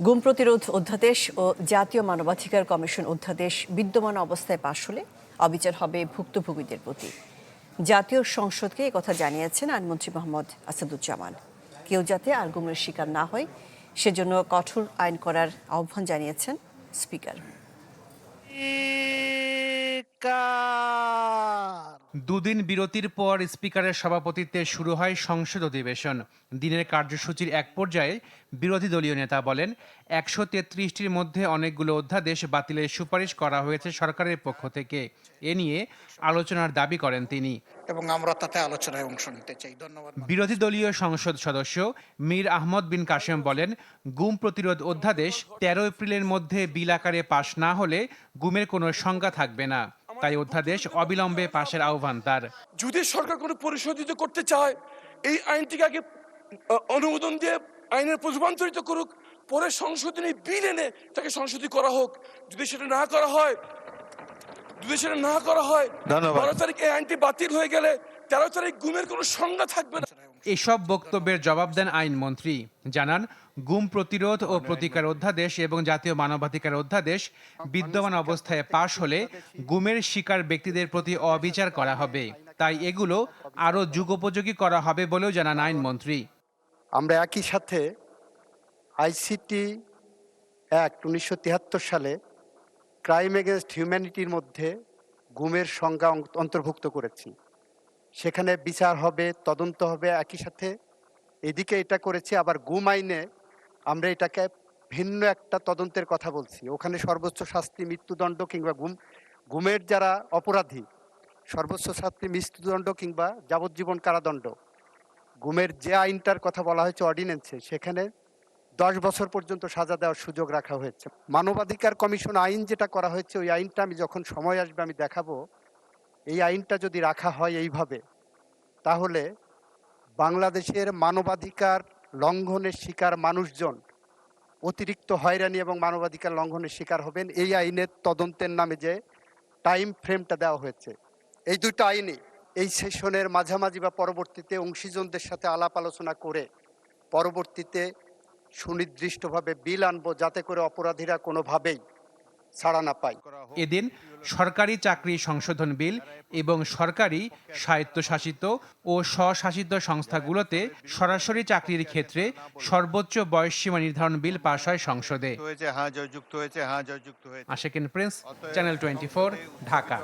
গুম প্রতিরোধ অধ্যাদেশ ও জাতীয় মানবাধিকার কমিশন অধ্যাদেশ বিদ্যমান অবস্থায় পাশ হলে অবিচার হবে ভুক্তভোগীদের প্রতি। জাতীয় সংসদকে একথা জানিয়েছেন আইনমন্ত্রী মোহাম্মদ আসাদুজ্জামান। কেউ যাতে আর গুমের শিকার না হয় সেজন্য কঠোর আইন করার আহ্বান জানিয়েছেন স্পিকার। দুদিন বিরতির পর স্পিকারের সভাপতিত্বে শুরু হয় সংসদ অধিবেশন। দিনের কার্যসূচির এক পর্যায়ে বিরোধী দলীয় নেতা বলেন, ১৩৩টির মধ্যে অনেকগুলো অধ্যাদেশ বাতিলের সুপারিশ করা হয়েছে সরকারের পক্ষ থেকে। এ নিয়ে আলোচনার দাবি করেন তিনি এবং আমরা তাতে আলোচনায় অংশ নিতে চাই। ধন্যবাদ। বিরোধী দলীয় সংসদ সদস্য মীর আহমদ বিন কাশেম বলেন, গুম প্রতিরোধ অধ্যাদেশ ১৩ এপ্রিলের মধ্যে বিল আকারে পাশ না হলে গুমের কোনো সংজ্ঞা থাকবে না। তাই অধ্যাদেশ অবিলম্বে পাশের আহ্বান তার। যদি সরকার কোনো পরিশোধিত করতে চায়, এই আইনটিকে আগে অনুমোদন দিয়ে আইনের রূপান্তরিত করুক, পরে সংশোধনী বিল এনে তাকে সংশোধনী করা হোক। যদি সেটা না করা হয় ১২ তারিখ এই আইনটি বাতিল হয়ে গেলে ১৩ তারিখ গুমের কোনো সংজ্ঞা থাকবে না। এসব বক্তব্যের জবাব দেন আইনমন্ত্রী। জানান, গুম প্রতিরোধ ও প্রতিকার অধ্যাদেশ এবং জাতীয় মানবাধিকার অধ্যাদেশ বিদ্যমান অবস্থায় পাশ হলে গুমের শিকার ব্যক্তিদের প্রতি অবিচার করা হবে। তাই এগুলো আরও যুগোপযোগী করা হবে বলেও জানান আইনমন্ত্রী। আমরা একই সাথে আইসিটি অ্যাক্ট ১৯৭৩ সালে ক্রাইম এগেনস্ট হিউম্যানিটির মধ্যে গুমের সংজ্ঞা অন্তর্ভুক্ত করেছি। সেখানে বিচার হবে, তদন্ত হবে। একই সাথে এদিকে এটা করেছি, আবার গুম আইনে আমরা এটাকে ভিন্ন একটা তদন্তের কথা বলছি। ওখানে সর্বোচ্চ শাস্তি মৃত্যুদণ্ড কিংবা গুমের যারা অপরাধী সর্বোচ্চ শাস্তি মৃত্যুদণ্ড কিংবা যাবজ্জীবন কারাদণ্ড। গুমের যে আইনটার কথা বলা হয়েছে অর্ডিন্যান্সে, সেখানে 10 বছর পর্যন্ত সাজা দেওয়ার সুযোগ রাখা হয়েছে। মানবাধিকার কমিশন আইন যেটা করা হয়েছে, ওই আইনটা আমি যখন সময় আসবে আমি দেখাবো। এই আইনটা যদি রাখা হয় এইভাবে, তাহলে বাংলাদেশের মানবাধিকার লঙ্ঘনের শিকার মানুষজন অতিরিক্ত হয়রানি এবং মানবাধিকার লঙ্ঘনের শিকার হবেন। এই আইনের তদন্তের নামে যে টাইম ফ্রেমটা দেওয়া হয়েছে, এই দুটো আইনই এই সেশনের মাঝামাঝি বা পরবর্তীতে অংশীজনদের সাথে আলাপ আলোচনা করে পরবর্তীতে সুনির্দিষ্টভাবে বিল আনবো, যাতে করে অপরাধীরা কোনোভাবেই ছাড়া না পায়। এদিন সরকারি চাকরি সংশোধন বিল এবং সরকারি স্বায়ত্তশাসিত ও স্বশাসিত সংস্থাগুলোতে সরাসরি চাকরির ক্ষেত্রে সর্বোচ্চ বয়সসীমা নির্ধারণ বিল পাশ হয় সংসদে। Ashikin Prince, channel 24, Dhaka.